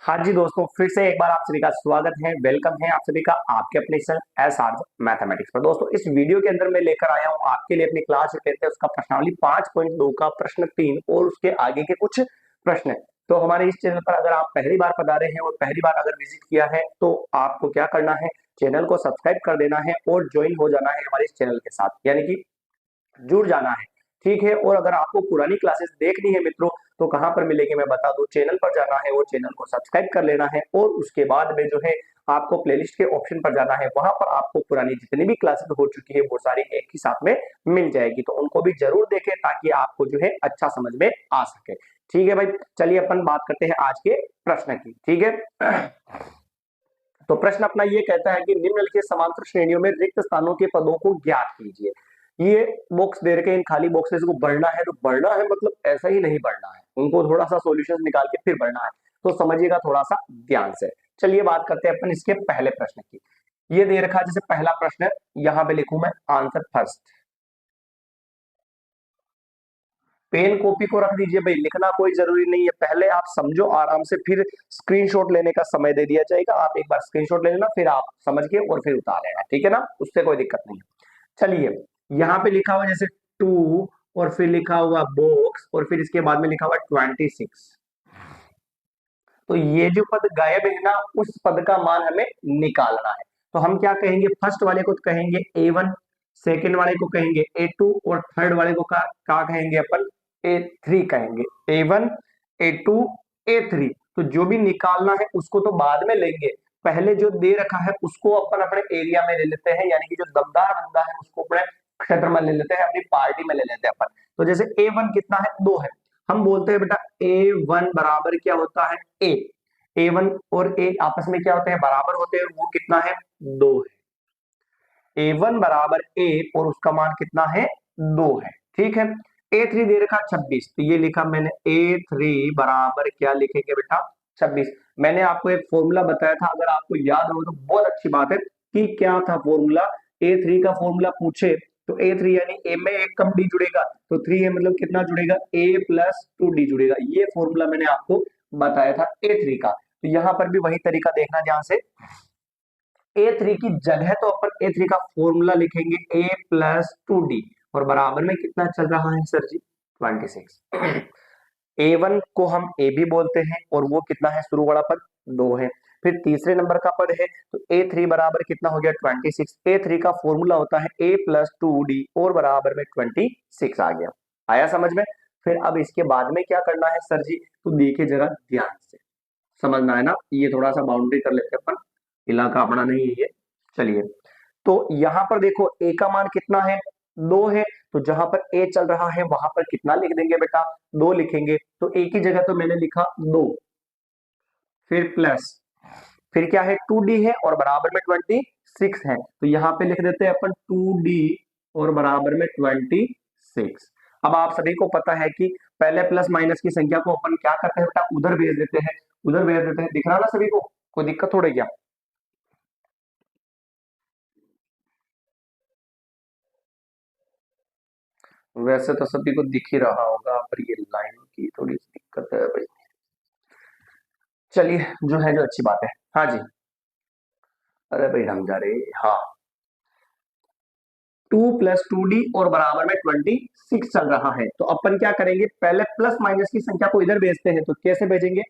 हाँ जी दोस्तों, फिर से एक बार आप सभी का स्वागत है, वेलकम है आप सभी का आपके अपने चैनल एस आर मैथमेटिक्स पर। दोस्तों, इस वीडियो के अंदर मैं लेकर आया हूँ आपके लिए अपनी क्लास जो कहते हैं उसका प्रश्नावली 5.2 का प्रश्न 3 और उसके आगे के कुछ प्रश्न। तो हमारे इस चैनल पर अगर आप पहली बार पधारे हैं और पहली बार अगर विजिट किया है तो आपको क्या करना है, चैनल को सब्सक्राइब कर देना है और ज्वाइन हो जाना है हमारे इस चैनल के साथ, यानी कि जुड़ जाना है। ठीक है। और अगर आपको पुरानी क्लासेस देखनी है मित्रों, तो कहां पर मिलेगी मैं बता दूं, चैनल पर जाना है और चैनल को सब्सक्राइब कर लेना है और उसके बाद में जो है आपको प्लेलिस्ट के ऑप्शन पर जाना है। वहां पर आपको पुरानी जितनी भी क्लासेस हो चुकी है वो सारी एक ही साथ में मिल जाएगी, तो उनको भी जरूर देखें ताकि आपको जो है अच्छा समझ में आ सके। ठीक है भाई, चलिए अपन बात करते हैं आज के प्रश्न की। ठीक है। तो प्रश्न अपना ये कहता है कि निम्नलिखित समांतर श्रेणियों में रिक्त स्थानों के पदों को ज्ञात कीजिए। ये बॉक्स दे रखे इन खाली बॉक्सेस को भरना है, तो भरना है मतलब ऐसा ही नहीं भरना है, उनको थोड़ा सा सॉल्यूशन निकाल के फिर भरना है। तो समझिएगा थोड़ा सा ध्यान से। चलिए बात करते हैं अपन इसके पहले प्रश्न की। ये दे रखा है, जैसे पहला प्रश्न है, यहां पे लिखूं मैं आंसर फर्स्ट। पेन कॉपी को रख दीजिए भाई, लिखना कोई जरूरी नहीं है, पहले आप समझो आराम से, फिर स्क्रीनशॉट लेने का समय दे दिया जाएगा। आप एक बार स्क्रीनशॉट ले लेना, फिर आप समझ के और फिर उतार लेना, ठीक है ना, उससे कोई दिक्कत नहीं है। चलिए, यहाँ पे लिखा हुआ जैसे 2 और फिर लिखा हुआ बॉक्स और फिर इसके बाद में लिखा हुआ 26। तो ये जो पद गायब है ना, उस पद का मान हमें निकालना है। तो हम क्या कहेंगे, फर्स्ट वाले को तो कहेंगे A1, सेकंड वाले को कहेंगे A2 और थर्ड वाले को क्या कहेंगे अपन, A3 कहेंगे। A1, A2, A3। तो जो भी निकालना है उसको तो बाद में लेंगे, पहले जो दे रखा है उसको अपन अपने एरिया में ले लेते हैं, यानी कि जो दमदार बंदा है उसको अपने क्षेत्र में ले लेते हैं, अपनी पार्टी में ले लेते हैं अपन। तो जैसे A1 कितना है, 2 है। हम बोलते हैं बेटा A1 बराबर क्या होता है, A। A1 और A आपस में क्या होते हैं, बराबर होते हैं, वो कितना है, 2 है। A1 बराबर A और उसका मान कितना है, 2 है। ठीक है। A3 दे रखा 26, तो ये लिखा मैंने A3 बराबर क्या लिखेंगे बेटा, 26। मैंने आपको एक फॉर्मूला बताया था, अगर आपको याद हो तो बहुत अच्छी बात है कि क्या था फॉर्मूला। A3 का फॉर्मूला पूछे तो A3 यानी A में एक कम D जुड़ेगा, तो 3 है मतलब कितना जुड़ेगा, A प्लस 2D जुड़ेगा। ये फॉर्मूला मैंने आपको बताया था A3 का। तो यहाँ पर भी वही तरीका देखना ध्यान से। A3 की जगह तो अपन A3 का फॉर्मूला लिखेंगे A प्लस 2D और बराबर में कितना चल रहा है सर जी, 26। A1 को हम A भी बोलते हैं और वो कितना है, शुरू वाला पद 2 है। फिर तीसरे नंबर का पद है, तो A3 बराबर कितना हो गया, 26। A3 का फॉर्मूला होता है A प्लस 2D और बराबर में 26 आ गया। आया समझ में। फिर अब इसके बाद में क्या करना है सर जी, तो देखिए जरा ध्यान से, समझना है ना, ये थोड़ा सा बाउंड्री कर लेते हैं अपन, इलाका अपना नहीं है ये। चलिए, तो यहां पर देखो ए का मान कितना है, 2 है। तो जहां पर ए चल रहा है वहां पर कितना लिख देंगे बेटा, 2 लिखेंगे। तो ए की जगह तो मैंने लिखा 2, फिर प्लस, फिर क्या है, 2D है और बराबर में 26 है। तो यहाँ पे लिख देते हैं अपन 2D और बराबर में 26। अब आप सभी को पता है कि पहले प्लस माइनस की संख्या को अपन क्या करते हैं बेटा, उधर भेज देते हैं, उधर भेज देते हैं। दिख रहा ना सभी को, कोई दिक्कत थोड़ी क्या। वैसे तो सभी को दिख ही रहा होगा, पर ये लाइन की थोड़ी सी दिक्कत है भाई। चलिए, जो है जो अच्छी बात है। हाँ जी, अरे भाई हम जा रहे, हाँ, 2 + 2D और बराबर में 26 चल रहा है। तो अपन क्या करेंगे, पहले प्लस माइनस की संख्या को इधर भेजते हैं। तो कैसे भेजेंगे,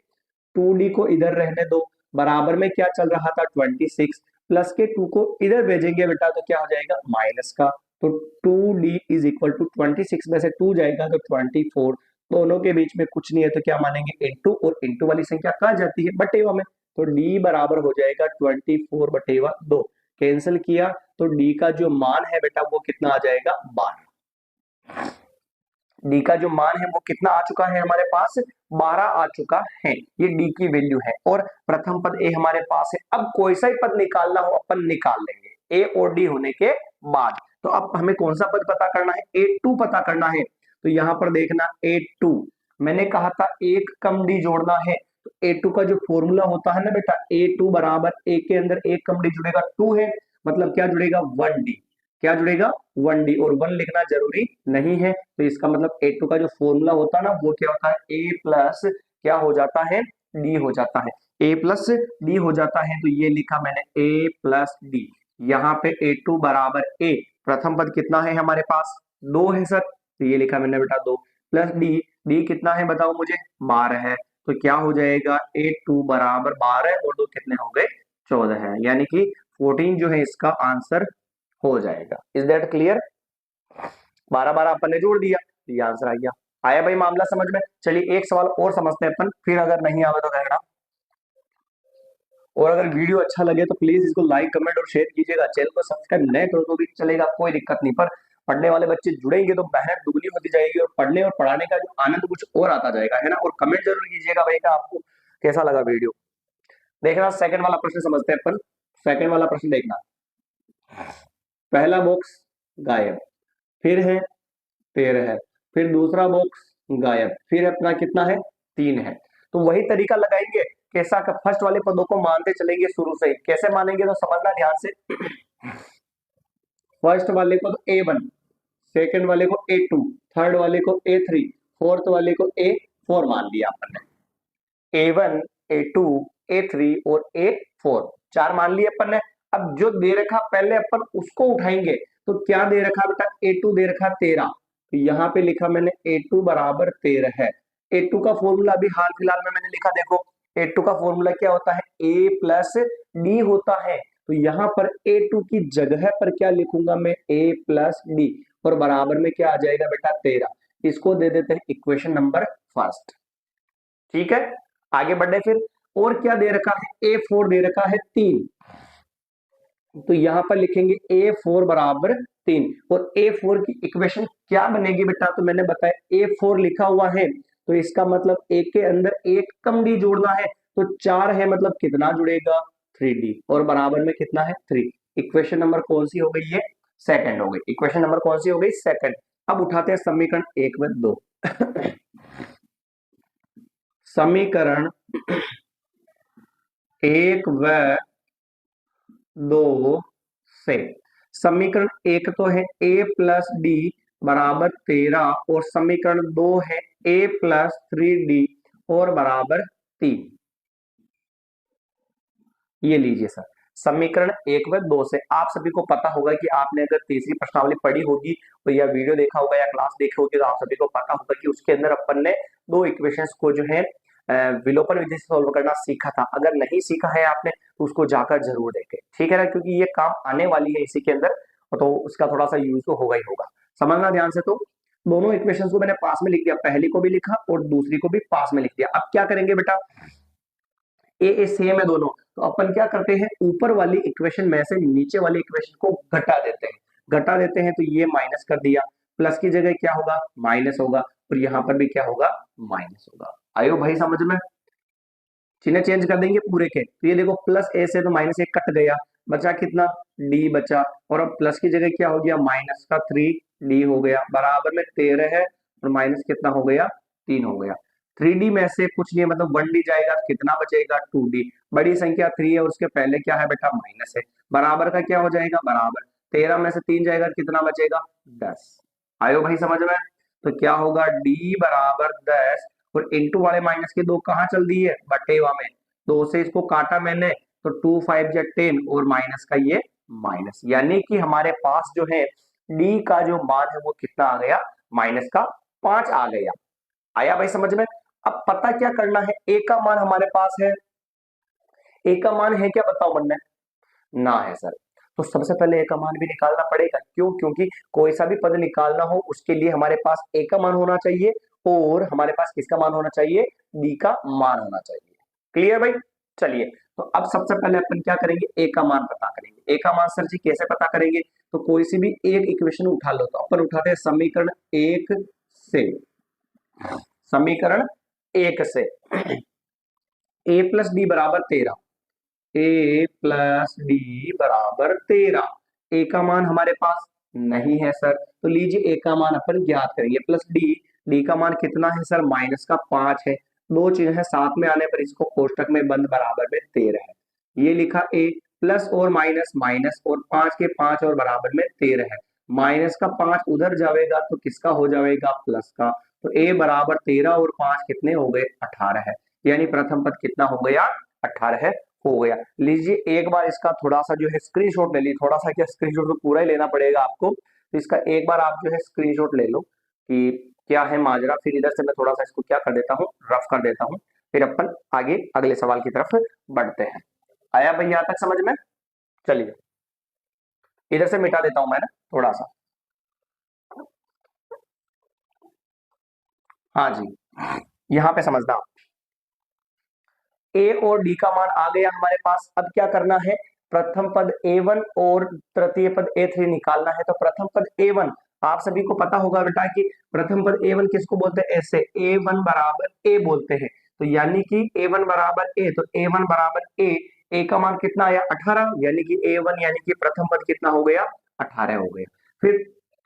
2D को इधर रहने दो, बराबर में क्या चल रहा था, 26, प्लस के 2 को इधर भेजेंगे बेटा, तो क्या हो जाएगा, माइनस का। तो 2D इज इक्वल टू 26 में से 2 जाएगा तो 24, दोनों के बीच में कुछ नहीं है, तो क्या मानेंगे, इंटू, और इंटू वाली संख्या कहाँ जाती है, बटेवा में। तो D बराबर हो जाएगा 24/2। कैंसिल किया तो D का जो मान है बेटा वो कितना आ जाएगा, 12। डी का जो मान है वो कितना आ चुका है हमारे पास, 12 आ चुका है। ये डी की वैल्यू है और प्रथम पद ए हमारे पास है। अब कोई सा ही पद निकालना हो अपन निकाल लेंगे ए और डी होने के बाद। तो अब हमें कौन सा पद पता करना है, A2 पता करना है। तो यहां पर देखना A2, मैंने कहा था एक कम डी जोड़ना है। तो A2 का जो फॉर्मूला होता है ना बेटा, A2 बराबर ए के अंदर एक कम डी जुड़ेगा 2 है, मतलब क्या जुड़ेगा, 1D। क्या जुड़ेगा, 1D, और 1 लिखना जरूरी नहीं है। तो इसका मतलब A2 का जो फॉर्मूला होता है ना वो क्या होता है, A प्लस क्या हो जाता है, D हो जाता है। ए प्लस डी हो जाता है, तो ये लिखा मैंने ए प्लस डी। यहाँ पे A2 बराबर ए, प्रथम पद कितना है हमारे पास, 2 है सर, तो ये लिखा मैंने बेटा 2, प्लस डी, डी कितना है बताओ मुझे, 12 है, तो क्या हो जाएगा A2 बराबर 12 और 2 कितने हो गए, 14 है, यानी कि 14 जो है इसका आंसर हो जाएगा। Is that clear? 12 अपन ने जोड़ दिया, ये आंसर आ गया। आया भाई मामला समझ में? चलिए एक सवाल और समझते हैं अपन, फिर अगर नहीं आवे तो कहना। और अगर वीडियो अच्छा लगे तो प्लीज इसको लाइक कमेंट और शेयर कीजिएगा, चैनल को सब्सक्राइब नहीं करो तो भी चलेगा, कोई दिक्कत नहीं, पर पढ़ने वाले बच्चे जुड़ेंगे तो मेहनत दुगनी होती जाएगी और पढ़ने और पढ़ाने का जो आनंद कुछ और आता जाएगा, है ना। और कमेंट जरूर कीजिएगा भाई का आपको कैसा लगा वीडियो। देखना सेकंड वाला प्रश्न समझते हैं अपन। सेकंड वाला प्रश्न देखना, पहला बॉक्स गायब, फिर है 13 है, फिर दूसरा बॉक्स गायब, फिर अपना कितना है 3 है। तो वही तरीका लगाएंगे, कैसा का फर्स्ट वाले पदों को मानते चलेंगे शुरू से ही। कैसे मानेंगे तो समझना ध्यान से। फर्स्ट वाले को तो A1, सेकंड वाले को A2, थर्ड वाले को A3, फोर्थ वाले को A4 मान लिया अपन ने। A1, A2, A3 और A4 चार मान लिए अपन ने। अब जो दे रखा पहले अपन उसको उठाएंगे, तो क्या दे रखा बेटा, A2 दे रखा 13, तो यहाँ पे लिखा मैंने A2 बराबर 13 है। A2 का फॉर्मूला अभी हाल फिलहाल में मैंने लिखा, देखो A2 का फॉर्मूला क्या होता है, A प्लस डी होता है, तो यहाँ पर A2 की जगह पर क्या लिखूंगा मैं, A प्लस डी, और बराबर में क्या आ जाएगा बेटा 13। इसको दे देते हैं इक्वेशन नंबर फर्स्ट। ठीक है, आगे बढ़े फिर। और क्या दे रखा है, A4 दे रखा है 3, तो यहां पर लिखेंगे A4 बराबर 3, और A4 की इक्वेशन क्या बनेगी बेटा, तो मैंने बताया A4 लिखा हुआ है, तो इसका मतलब A के अंदर एक कम डी जोड़ना है, तो 4 है, मतलब कितना जुड़ेगा 3D, और बराबर में कितना है 3। इक्वेशन नंबर कौन सी हो गई, ये सेकंड हो गई। इक्वेशन नंबर कौन सी हो गई, सेकंड। अब उठाते हैं समीकरण 1 व 2। समीकरण 1 व 2 से, समीकरण 1 तो है A प्लस डी बराबर 13, और समीकरण 2 है A प्लस 3D और बराबर 3। ये लीजिए सर, समीकरण 1 व 2 से आप सभी को पता होगा कि आपने अगर तीसरी प्रश्नावली पढ़ी होगी तो या वीडियो देखा होगा या क्लास देखी होगी, तो आप सभी को पता होगा कि उसके अंदर अपन ने दो इक्वेशंस को जो है विलोपन विधि से सॉल्व करना सीखा था। अगर नहीं सीखा है आपने तो उसको जाकर जरूर देखें, ठीक है ना, क्योंकि ये काम आने वाली है इसी के अंदर, तो उसका थोड़ा सा यूज तो होगा ही होगा। समझना ध्यान से। तो दोनों इक्वेशंस को मैंने पास में लिख दिया, पहली को भी लिखा और दूसरी को भी पास में लिख दिया। अब क्या करेंगे बेटा, ए सेम है दोनों, तो अपन क्या करते हैं, ऊपर वाली इक्वेशन में से नीचे वाली इक्वेशन को घटा देते हैं। घटा देते हैं तो ये माइनस कर दिया, प्लस की जगह क्या होगा, माइनस होगा, और यहाँ पर भी क्या होगा, माइनस होगा। आयो भाई समझ में? चिन्ह चेंज कर देंगे पूरे के, तो ये देखो प्लस ए से तो माइनस एक कट गया, बचा कितना, डी बचा, और अब प्लस की जगह क्या हो गया, माइनस का 3D हो गया, बराबर में 13 है, और माइनस कितना हो गया, 3 हो गया। 3D में से कुछ नहीं, मतलब 1D जाएगा, कितना बचेगा 2D। बड़ी संख्या 3 है और उसके पहले क्या है बेटा, माइनस है, बराबर का क्या हो जाएगा, बराबर 13 में से 3 जाएगा, कितना बचेगा 10। आयो भाई समझ में? तो क्या होगा, डी बराबर 10, और इंटू वाले माइनस के 2 कहाँ चल दी है, बटेवा में, 2 से इसको काटा मैंने, तो 2 5 जा 10, और माइनस का ये माइनस, यानी कि हमारे पास जो है डी का जो मान है वो कितना आ गया, माइनस का 5 आ गया। आया भाई समझ में? अब पता क्या करना है, ए का मान हमारे पास है, ए का मान है क्या बताओ बनना ना है सर, तो सबसे पहले ए का मान भी निकालना पड़ेगा। क्यों? क्योंकि कोई सा भी पद निकालना हो उसके लिए हमारे पास ए का मान होना चाहिए, और हमारे पास किसका मान होना चाहिए, डी का मान होना चाहिए। क्लियर भाई? चलिए, तो अब सबसे पहले अपन क्या करेंगे, ए का मान पता करेंगे। ए का मान सर जी कैसे पता करेंगे, तो कोई सी भी एक इक्वेशन उठा लो, तो अपन उठाते हैं समीकरण 1 से, समीकरण 1 से ए प्लस डी बराबर 13, ए प्लस डी बराबर 13, ए का मान हमारे पास नहीं है सर, तो लीजिए ए का मान अपन ज्ञात करेंगे, प्लस डी, डी का मान कितना है सर, माइनस का 5 है, दो चिन्ह है साथ में आने पर इसको कोष्टक में बंद, बराबर में 13 है। ये लिखा ए, प्लस और माइनस, माइनस और 5 के 5 और बराबर में 13 है, माइनस का 5 उधर जाएगा तो किसका हो जाएगा, प्लस का, तो ए बराबर 13 और 5 कितने हो गए, 18 है, यानी प्रथम पद कितना हो गया, 18 हो गया। लीजिए एक बार इसका थोड़ा सा जो है स्क्रीनशॉट ले ली, थोड़ा सा क्या स्क्रीनशॉट तो पूरा ही लेना पड़ेगा आपको, तो इसका एक बार आप जो है स्क्रीनशॉट ले लो कि क्या है माजरा। फिर इधर से मैं थोड़ा सा इसको क्या कर देता हूँ, रफ कर देता हूँ, फिर अपन आगे अगले सवाल की तरफ बढ़ते हैं। आया भाई यहाँ तक समझ में? चलिए इधर से मिटा देता हूं मैं ना थोड़ा सा। हाँ जी, यहाँ पे समझना, ए और डी का मान आ गया हमारे पास। अब क्या करना है, प्रथम पद A1 और तृतीय पद A3 निकालना है। तो प्रथम पद A1 आप सभी को पता होगा बेटा कि प्रथम पद A1 किसको बोलते हैं, ऐसे A1 बराबर A बोलते हैं। तो यानी कि A1 बराबर A, तो A1 बराबर A का मान कितना आया 18, यानी कि A1 यानी कि प्रथम पद कितना हो गया 18 हो गया। फिर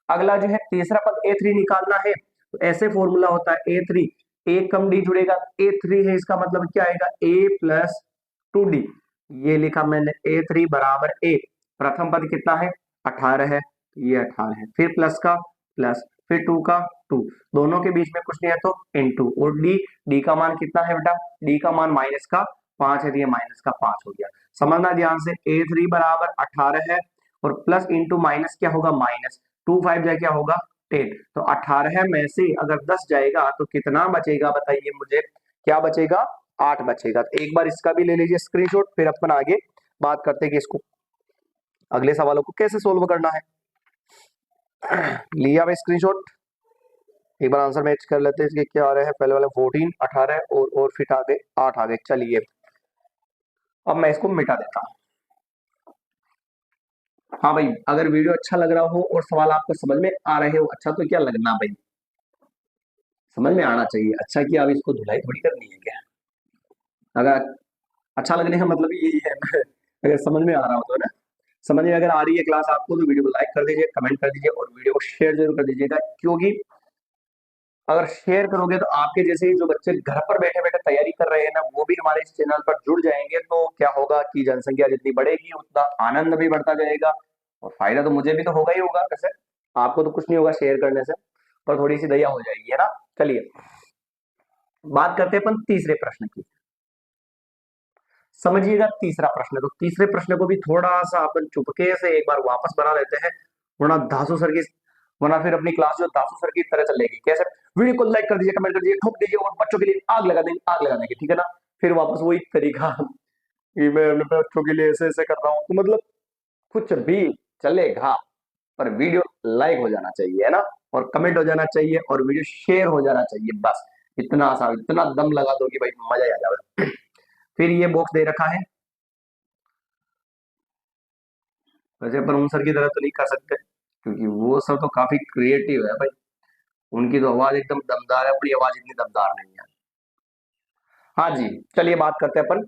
अगला जो है तीसरा पद A3 निकालना है। तो ऐसे फॉर्मूला होता है A3, ए कम डी जुड़ेगा, A3 है, इसका मतलब क्या आएगा A प्लस 2D। ये लिखा मैंने A3 बराबर A, प्रथम पद कितना है 18 है, ये 18 है, फिर प्लस का प्लस, फिर 2 का 2, दोनों के बीच में कुछ नहीं है तो इनटू, और डी का मान कितना है बेटा, डी का मान माइनस का 5 है, तो ये माइनस का 5 हो गया। समझना ध्यान से, A3 बराबर 18 है और प्लस इंटू माइनस क्या होगा माइनस, 2 5 जा क्या होगा 10। तो 18 में से अगर 10 जाएगा तो कितना बचेगा बताइए मुझे, क्या बचेगा 8 बचेगा। तो एक बार इसका भी ले लीजिए स्क्रीनशॉट, फिर अपन आगे बात करते हैं कि इसको अगले सवालों को कैसे सोल्व करना है। लिया भाई स्क्रीनशॉट, एक बार आंसर मैच कर लेते हैं इसके क्या आ रहे हैं। पहले वाले 14 18 और फिर आगे 8 आ गए। चलिए अब मैं इसको मिटा देता हूं। हाँ भाई, अगर वीडियो अच्छा लग रहा हो और सवाल आपको समझ में आ रहे हो, अच्छा तो क्या लगना भाई, समझ में आना चाहिए। अच्छा कि अब इसको धुलाई थोड़ी करनी है क्या, अगर अच्छा लगने का मतलब यही है ना। अगर समझ में आ रहा हो तो ना, समझ में अगर आ रही है क्लास आपको तो वीडियो को लाइक कर दीजिए, कमेंट कर दीजिए और वीडियो को शेयर जरूर कर दीजिएगा, क्योंकि अगर शेयर करोगे तो आपके जैसे ही जो बच्चे घर पर बैठे बैठे तैयारी कर रहे हैं ना, वो भी हमारे इस चैनल पर जुड़ जाएंगे। तो क्या होगा कि जनसंख्या जितनी बढ़ेगी उतना आनंद भी बढ़ता जाएगा और फायदा तो मुझे भी तो होगा ही होगा। वैसे आपको तो कुछ नहीं होगा शेयर करने से, पर थोड़ी सी दया हो जाएगी, है ना। चलिए बात करते हैं अपन तीसरे प्रश्न की। समझिएगा तीसरा प्रश्न, तो तीसरे प्रश्न को भी थोड़ा सा अपन चुपके से एक बार वापस बना लेते हैं, वरना धासु सर की, वरना फिर अपनी क्लास जो धासु सर की तरह चलेगी। कैसे, वीडियो को लाइक कर दीजिए, कमेंट कर दीजिए, ठोक दीजिए और बच्चों के लिए आग लगा देंगे, आग लगा देंगे, ठीक है ना। फिर वापस वही तरीका कि मैं अपने बच्चों के लिए ऐसे ऐसे कर रहा हूँ, तो मतलब कुछ भी चलेगा, पर वीडियो लाइक हो जाना चाहिए, है ना, और कमेंट हो जाना चाहिए और वीडियो शेयर हो जाना चाहिए, बस इतना सा, इतना दम लगा दो कि भाई मजा ही आ जाए। फिर ये बॉक्स दे रखा है, वैसे पर उन सर की तरह तो नहीं कर सकते क्योंकि वो सब तो काफी क्रिएटिव है भाई, उनकी तो आवाज एकदम दमदार है, अपनी आवाज इतनी दमदार नहीं है। हाँ जी, चलिए बात करते हैं अपन।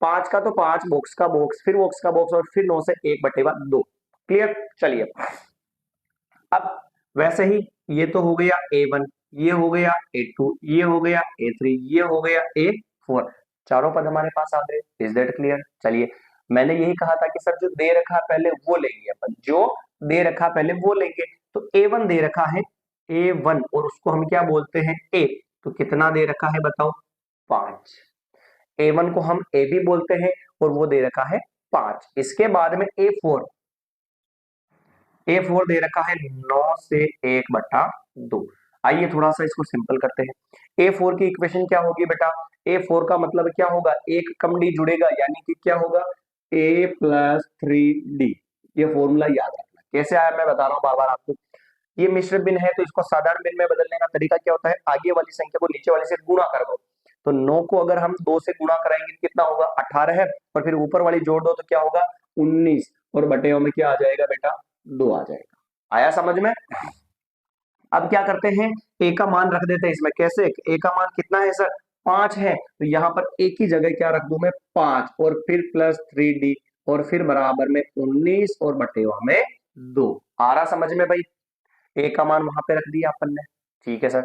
5 का तो 5, बॉक्स का बॉक्स, फिर बॉक्स का बॉक्स और फिर 9 से 1/2। क्लियर। चलिए अब वैसे ही ये तो हो गया A1, ये हो गया A2, ये हो गया A3, ये हो गया A4, चारों पद हमारे पास आ गए। Is that clear. चलिए मैंने यही कहा था कि सर जो दे रखा है पहले वो लेंगे अपन, जो दे रखा पहले वो लेंगे। तो A1 दे रखा है A1 और उसको हम क्या बोलते हैं A, तो कितना दे रखा है बताओ 5। A1 को हम A भी बोलते हैं और वो दे रखा है 5। इसके बाद में A4, A4 दे रखा है 9 से 1/2। आइए थोड़ा सा इसको सिंपल करते हैं। A4 की इक्वेशन क्या होगी बेटा, A4 का मतलब क्या होगा, एक कम डी जुड़ेगा, यानी कि क्या होगा A प्लस 3D। ये फॉर्मूला याद रखना, कैसे आया मैं बता रहा हूँ बार बार आपको। ये मिश्र भिन्न है तो इसको साधारण भिन्न में बदलने का तरीका क्या होता है, आगे वाली संख्या को नीचे वाली से गुणा कर दो। तो 9 को अगर हम 2 से गुणा कराएंगे कितना होगा 18 है, और फिर ऊपर वाली जोड़ दो तो क्या होगा 19, और बटे में क्या आ जाएगा बेटा 2 आ जाएगा। आया समझ में। अब क्या करते हैं, ए का मान रख देते हैं इसमें। कैसे, ए का मान कितना है सर 5 है, तो यहाँ पर एक ही जगह क्या रख दूं मैं 5, और फिर प्लस 3D, और फिर बराबर में 19 और बटे में 2। आ रहा समझ में भाई, ए का मान वहां पे रख दिया अपन ने। ठीक है सर,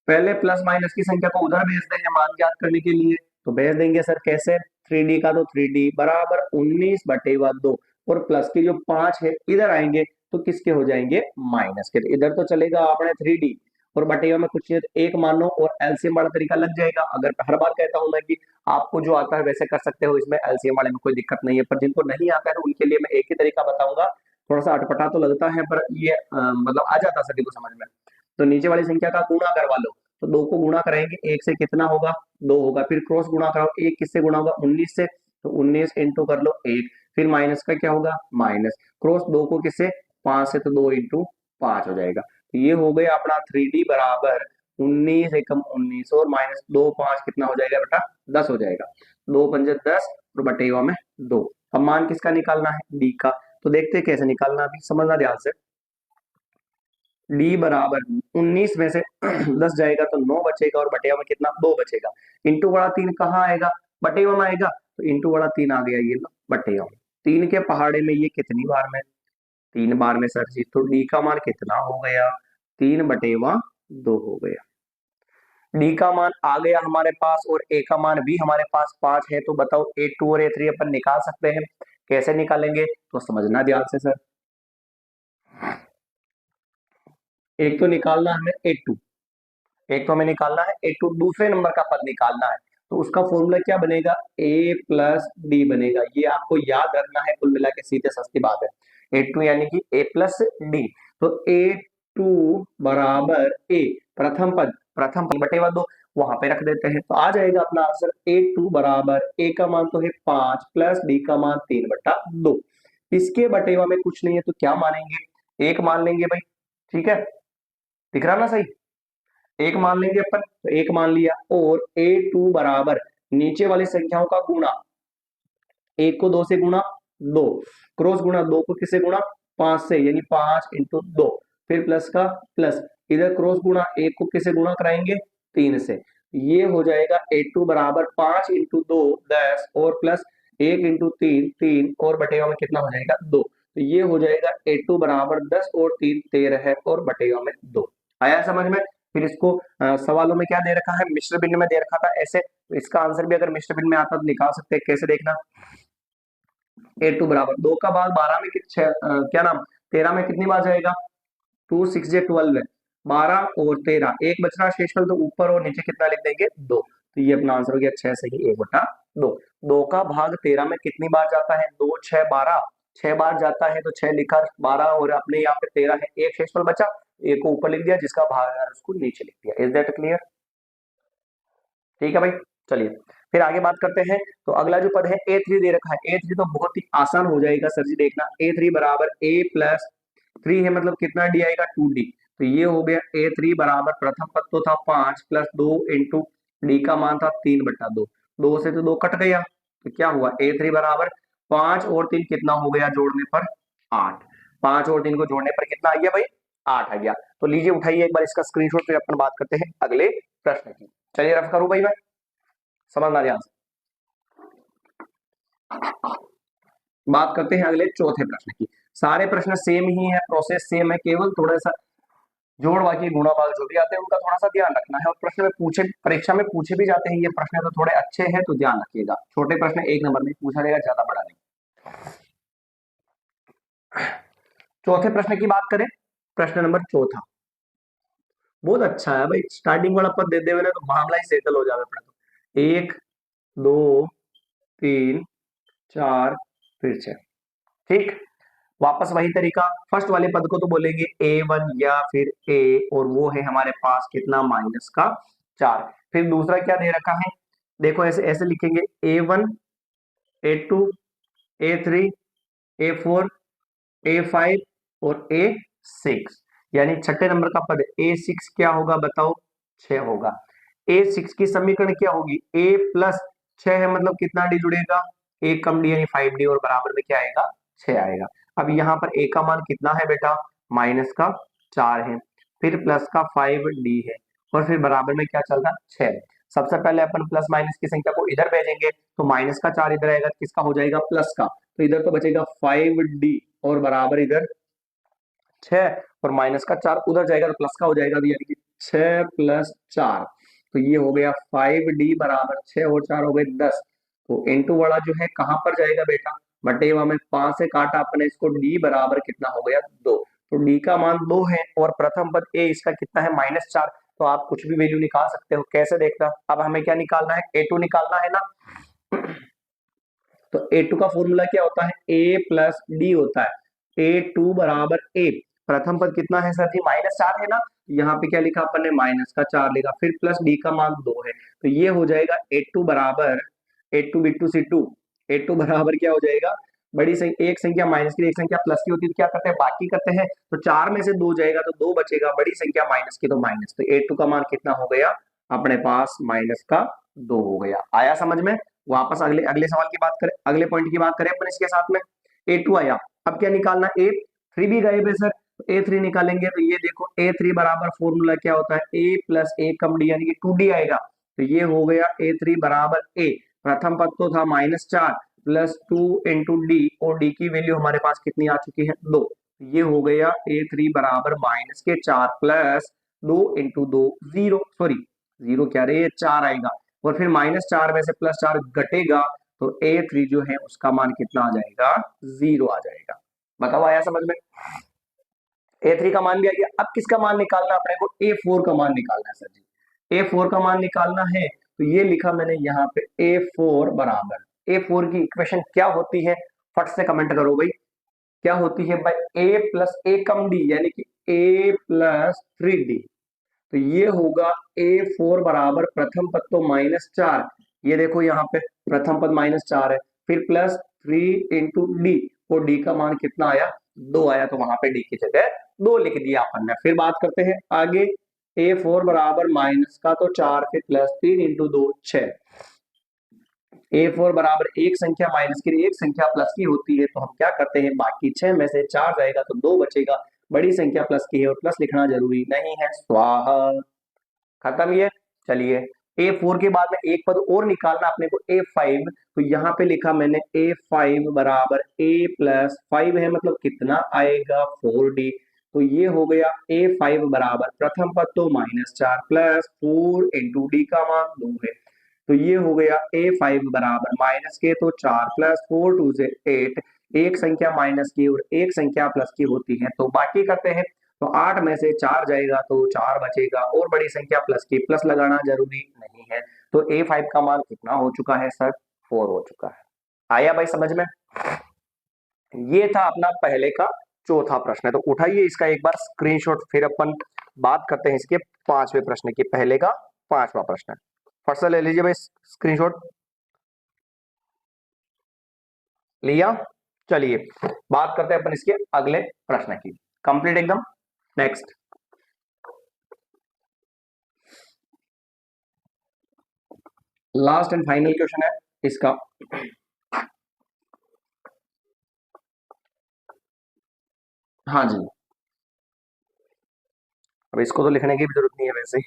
पहले प्लस माइनस की संख्या को उधर भेज देंगे मान ज्ञात करने के लिए, तो भेज देंगे सर कैसे, 3D का तो 3D बराबर 19/2, और प्लस की जो 5 है इधर आएंगे तो किसके हो जाएंगे माइनस के, तो इधर तो चलेगा अपने 3D, और बटेवा में कुछ नहीं है तो एक मान लो और एलसीएम वाला तरीका लग जाएगा। अगर हर बार कहता हूं मैं कि आपको जो आता है वैसे कर सकते हो, इसमें एलसीएम वाले में कोई दिक्कत नहीं है, पर जिनको नहीं आता है तो उनके लिए मैं एक ही तरीका बताऊंगा। थोड़ा सा अटपटा तो लगता है पर ये मतलब आ जाता सभी को समझ में। तो नीचे वाली संख्या का गुणा करवा लो, तो 2 को गुणा कराएंगे, 1 से कितना होगा 2 होगा, फिर क्रॉस गुणा कराओ, 1 किससे गुणा होगा 19 से, तो 19 इंटू कर लो 1, फिर माइनस का क्या होगा माइनस, क्रॉस 2 को किससे 5 से, तो 2 इंटू 5 हो जाएगा। तो ये हो गया अपना 3D बराबर 19 एकम 19 और माइनस 2 5 कितना हो जाएगा बेटा 10 हो जाएगा, 2 पंजे 10 और बटेवा में 2। अब मान किसका निकालना है डी का, तो देखते हैं कैसे निकालना, अभी समझना ध्यान से। डी बराबर 19 में से 10 जाएगा तो 9 बचेगा और बटेवा में कितना 2 बचेगा, इंटू बड़ा 3 कहाँ आएगा बटेवा में आएगा, तो इंटू बड़ा 3 आ गया ये लो बटेवा में। 3 के पहाड़े में ये कितनी बार में 3 बार में सर जी, तो डी का मान कितना हो गया 3 बटेवा 2 हो गया। डी का मान आ गया हमारे पास और ए का मान भी हमारे पास 5 है, तो बताओ A2 और A3 अपन निकाल सकते हैं, कैसे निकालेंगे तो समझना ध्यान से सर। एक तो निकालना है A2, एक तो हमें निकालना है A2, दूसरे नंबर का पद निकालना है, तो उसका फॉर्मूला क्या बनेगा A प्लस डी बनेगा, ये आपको याद रखना है, कुल मिला के सीधे सस्ती बात है। A2 यानी कि A प्लस डी, तो A2 बराबर A, प्रथम पद बटेवा 2 वहां पे रख देते हैं, तो आ जाएगा अपना आंसर A2 बराबर A का मान तो है 5 प्लस डी का मान 3/2। इसके बटेवा में कुछ नहीं है तो क्या मानेंगे 1 मान लेंगे भाई, ठीक है दिख रहा ना सही, 1 मान लेंगे अपन, तो 1 मान लिया और A2 बराबर नीचे वाली संख्याओं का गुणा, 1 को 2 से गुणा 2, क्रॉस गुणा 2 को किससे गुणा 5 से, यानी 5 इंटू 2, फिर प्लस का प्लस, इधर क्रॉस गुणा 1 को किससे गुणा कराएंगे 3 से, ये हो जाएगा A2 बराबर 5 इंटू 2 10 और प्लस 1 इंटू 3 3 और बटेवा में कितना हो जाएगा 2, तो ये हो जाएगा A2 बराबर 10 और 3 13 है और बटेवा में 2। आया समझ में। फिर इसको सवालों में क्या दे रखा है मिश्र भिन्न में दे रखा था ऐसे, तो इसका आंसर भी अगर मिश्र भिन्न में आता तो निकाल सकते हैं, कैसे देखना A2 बराबर 2 का भाग 12 में क्या नाम 13 में कितनी बार जाएगा 2 6 जे 12 है, 12 और 13 एक बच रहा शेषफल, तो ऊपर और नीचे कितना लिख देंगे 2, तो ये अपना आंसर हो गया 6 सही 1/2। 2 का भाग 13 में कितनी बार जाता है 2 6 12, 6 बार जाता है तो 6 लिखा, 12 और अपने यहाँ पे 13 है, एक शेषफल बचा, एक को ऊपर लिख दिया जिसका भाग है उसको नीचे लिख दिया। इज दैट क्लियर, ठीक है भाई। चलिए फिर आगे बात करते हैं, तो अगला जो पद है A3 दे रखा है, A3 तो बहुत ही आसान हो जाएगा सर जी, देखना A3 बराबर A प्लस 3 है, मतलब कितना डी आएगा 2D, तो ये हो गया A3 बराबर प्रथम पद तो था 5 प्लस 2 इंटू डी का मान था 3/2, 2 से तो 2 कट गया, तो क्या हुआ A3 बराबर 5 और 3 कितना हो गया जोड़ने पर 8, 5 और 3 को जोड़ने पर कितना आ गया भाई 8 आ गया। तो लीजिए उठाइए एक बार इसका स्क्रीनशॉट, फिर अपन बात करते हैं अगले प्रश्न की। चलिए रफ करूं भाई मैं, समझना ध्यान से। बात करते हैं अगले चौथे प्रश्न की। सारे प्रश्न सेम ही है, प्रोसेस सेम है, केवल थोड़ा सा जोड़ वाक्य गुणा भाग जो भी आते हैं उनका थोड़ा सा ध्यान रखना है, और प्रश्न में पूछे परीक्षा में पूछे भी जाते हैं ये प्रश्न, तो थोड़े अच्छे हैं तो ध्यान रखिएगा, छोटे प्रश्न 1 नंबर में पूछा जाएगा, ज्यादा बड़ा नहीं। चौथे प्रश्न की बात करें, प्रश्न नंबर चौथा बहुत अच्छा है भाई, स्टार्टिंग वाला पद दे देवे ना तो मामला ही सेटल हो जावे अपना, तो 1 2 3 4 फिर 6, ठीक। वापस वही तरीका, फर्स्ट वाले पद को तो बोलेंगे A1 या फिर A, और वो है हमारे पास कितना -4। फिर दूसरा क्या दे रखा है देखो, ऐसे ऐसे लिखेंगे A1 A2 A3 A4 A5 और A6, यानी छठे नंबर का पद A6 क्या होगा बताओ 6 होगा। A6 की समीकरण क्या होगी A प्लस 6 है, मतलब कितना डी जुड़ेगा 1 कम डी यानी 5D और बराबर में क्या आएगा 6 आएगा। अब यहाँ पर A का मान कितना है बेटा -4 है, फिर प्लस का 5D है और फिर बराबर में क्या चल रहा 6। सबसे पहले अपन प्लस माइनस की संख्या को इधर भेजेंगे, तो -4 इधर आएगा, किसका हो जाएगा प्लस का, तो इधर तो बचेगा 5D और बराबर इधर 6 और -4 उधर जाएगा तो प्लस का हो जाएगा, यानी कि 6 + 4, तो ये हो गया 5D बराबर 6 और 4 हो गए 10। तो इंटू वाला जो है कहां पर जाएगा बेटा बटेवा में, 5 से काटा अपने इसको, D बराबर कितना हो गया 2, तो डी का मान 2 है और प्रथम पद ए इसका कितना है -4। तो आप कुछ भी वैल्यू निकाल सकते हो। कैसे देखना, अब हमें क्या निकालना है, A2 निकालना है ना। तो A2 का फॉर्मूला क्या होता है, A प्लस डी होता है। A2 बराबर A, प्रथम पद कितना है सर जी, -4 है ना। यहाँ पे क्या लिखा अपन ने, -4 लिखा, फिर प्लस डी का मान 2 है। तो ये हो जाएगा A2 बराबर A2 बिट्टू C2, A2 बराबर क्या हो जाएगा, बड़ी संख्या, एक संख्या माइनस की एक संख्या प्लस की होती है तो क्या करते हैं, बाकी करते हैं। तो 4 में से 2 जाएगा तो 2 बचेगा, बड़ी संख्या माइनस की तो माइनस। तो A2 का मान कितना हो गया अपने पास, -2 हो गया। आया समझ में। वापस अगले अगले सवाल की बात करें, अगले पॉइंट की बात करें अपन इसके साथ में। A2 आया, अब क्या निकालना, A3 भी गायब है सर, A3 निकालेंगे। तो ये देखो A3 बराबर फॉर्मूला क्या होता है, A plus A come D यानी कि 2D आएगा। तो ये हो गया A3 बराबर A, प्रथम पद तो था -4 प्लस 2 इंटू डी, और डी की वैल्यू हमारे पास कितनी आ चुकी है, 2। ये हो गया A3 बराबर -4 प्लस 2 इंटू 2 0, सॉरी 0 क्या रहे, 4 आएगा, और फिर -4 में से +4 घटेगा तो A3 जो है उसका मान कितना आ जाएगा, 0 आ जाएगा। बताओ आया समझ में। A3 का मान भी आ गया। अब किसका मान निकालना अपने को, A4 का मान निकालना है सर जी। A4 का मान निकालना है तो ये लिखा मैंने यहाँ पे, A4 बराबर, A4 की इक्वेशन क्या होती है, फट से कमेंट करो भाई, क्या होती है भाई, A plus A come D यानी कि A प्लस 3D। तो ये होगा A4 बराबर, प्रथम पद तो -4, ये देखो यहाँ पे प्रथम पद -4 है, फिर प्लस 3 इंटू डी, और डी का मान कितना आया, 2 आया। तो वहां पे डी की जगह 2 लिख दिया अपन ने। फिर बात करते हैं आगे, A4 बराबर माइनस का तो 4, फिर प्लस 3 इंटू 2 6। A4 बराबर एक संख्या माइनस की एक संख्या प्लस की होती है, तो हम क्या करते हैं, बाकी 6 में से 4 जाएगा तो 2 बचेगा, बड़ी संख्या प्लस की है और प्लस लिखना जरूरी नहीं है, स्वाहा, खत्म ये। चलिए A4 के बाद में एक पद और निकालना अपने को, A5। तो यहाँ पे लिखा मैंने A5 बराबर A प्लस 5 है, मतलब कितना आएगा, 4D। तो ये हो गया A5 बराबर, प्रथम पद तो -4 प्लस 4 इंटू डी का मान 2 है। तो ये हो गया A5 बराबर, माइनस के तो 4 प्लस 4 2 से 8, एक संख्या माइनस की और एक संख्या प्लस की होती है, तो बाकी करते हैं। तो 8 में से 4 जाएगा तो 4 बचेगा, और बड़ी संख्या प्लस की, प्लस लगाना जरूरी नहीं है। तो A5 का मान कितना हो चुका है सर, 4 हो चुका है। आया भाई समझ में। ये था अपना पहले का चौथा प्रश्न है। तो उठाइए इसका एक बार स्क्रीनशॉट, फिर अपन बात करते हैं इसके पांचवें प्रश्न की। पहले का पांचवा प्रश्न, फट से ले लीजिए भाई स्क्रीनशॉट, लिया। चलिए बात करते हैं अपन इसके अगले प्रश्न की, कंप्लीट एकदम। Next, last and final question है इसका। हाँ जी, अब इसको तो लिखने की भी जरूरत नहीं है वैसे।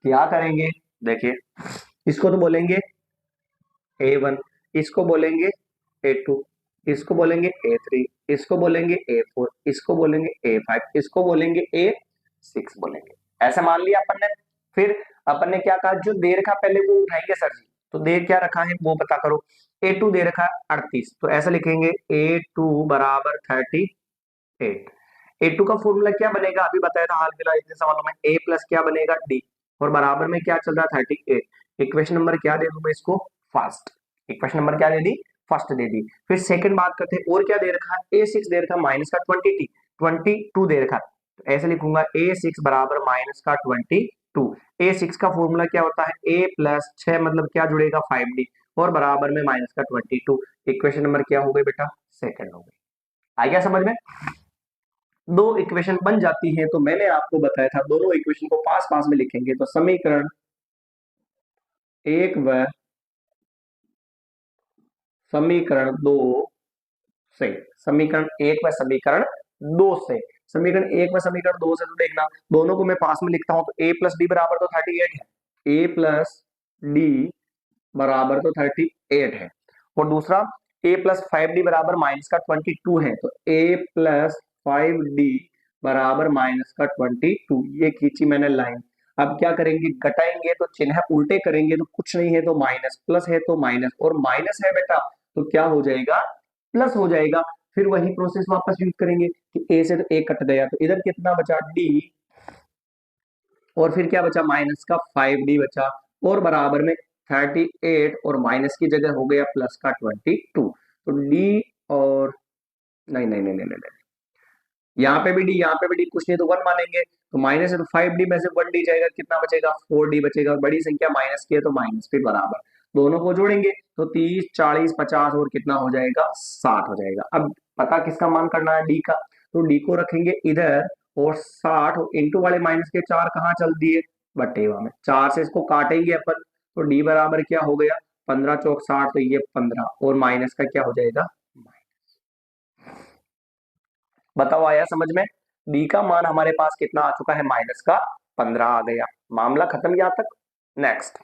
क्या करेंगे, देखिए इसको तो बोलेंगे A1, इसको बोलेंगे A2, इसको बोलेंगे A3, इसको बोलेंगे A4, इसको बोलेंगे A5, इसको बोलेंगे A6 बोलेंगे। ऐसे मान लिया अपन ने। फिर अपन ने क्या कहा, जो दे रखा पहले वो उठाएंगे सर जी। तो दे क्या रखा है वो पता करो। A2 दे रखा है 38, तो ऐसे लिखेंगे A2 बराबर 38। A2 का फॉर्मूला क्या बनेगा, अभी बताया था हाल फिलहाल इतने सवालों में, A प्लस क्या बनेगा D, और बराबर में क्या चल रहा है 38। इक्वेशन नंबर क्या दे दूं मैं इसको, फर्स्ट। इक्वेशन नंबर क्या दे दी, फर्स्ट दे दी। फिर सेकंड बात करते हैं, और क्या दे रखा है, A6 दे रखा है माइनस का 22 दे रखा है। तो ऐसे लिखूंगा A6 बराबर माइनस का 22। A6 का फॉर्मूला क्या होता है, A प्लस 6 मतलब क्या जुड़ेगा 5D, और बराबर में माइनस का 22। इक्वेशन नंबर क्या हो गई बेटा, सेकंड हो गई। आ गया समझ में। दो इक्वेशन बन जाती है, तो मैंने आपको बताया था दोनों इक्वेशन को पास पास में लिखेंगे तो समीकरण 1 व समीकरण 2 से, समीकरण 1 व समीकरण 2 से, समीकरण 1 व समीकरण 2 से, तो देखना दोनों को मैं पास में लिखता हूं। तो A प्लस डी बराबर तो 38 है, A प्लस डी बराबर तो 38 है, और दूसरा A प्लस 5D बराबर माइनस का 22 है, तो A प्लस 5D बराबर माइनस का 22, ये खींची मैंने लाइन। अब क्या करेंगे, घटाएंगे तो चिन्ह उल्टे करेंगे तो कुछ नहीं है तो माइनस, प्लस है तो माइनस, और माइनस है बेटा तो क्या हो जाएगा, प्लस हो जाएगा। फिर वही प्रोसेस वापस यूज करेंगे कि ए से तो ए कट गया, तो इधर कितना बचा डी, और फिर क्या बचा माइनस का 5d बचा, और बराबर में 38, और माइनस की जगह हो गया प्लस का 22। तो डी और नहीं नहीं नहीं नहीं नहीं, यहाँ पे भी डी, यहाँ पे भी डी, कुछ नहीं तो वन मानेंगे, तो माइनस है तो 5d में से 1d जाएगा, कितना बचेगा 4d बचेगा, और बड़ी संख्या माइनस की है तो माइनस, फिर बराबर दोनों को जोड़ेंगे तो 30 40 50 और कितना हो जाएगा 60 हो जाएगा। अब पता किसका मान करना है, डी का, तो डी को रखेंगे इधर, और 60 इंटू वाले माइनस के 4 कहाँ चल दिए बटेवा में, 4 से इसको काटेंगे अपन, तो डी बराबर क्या हो गया 15 चौक 60, तो ये 15, और माइनस का क्या हो जाएगा, बताओ आया समझ में। डी का मान हमारे पास कितना आ चुका है, माइनस का 15 आ गया, मामला खत्म यहाँ तक। नेक्स्ट,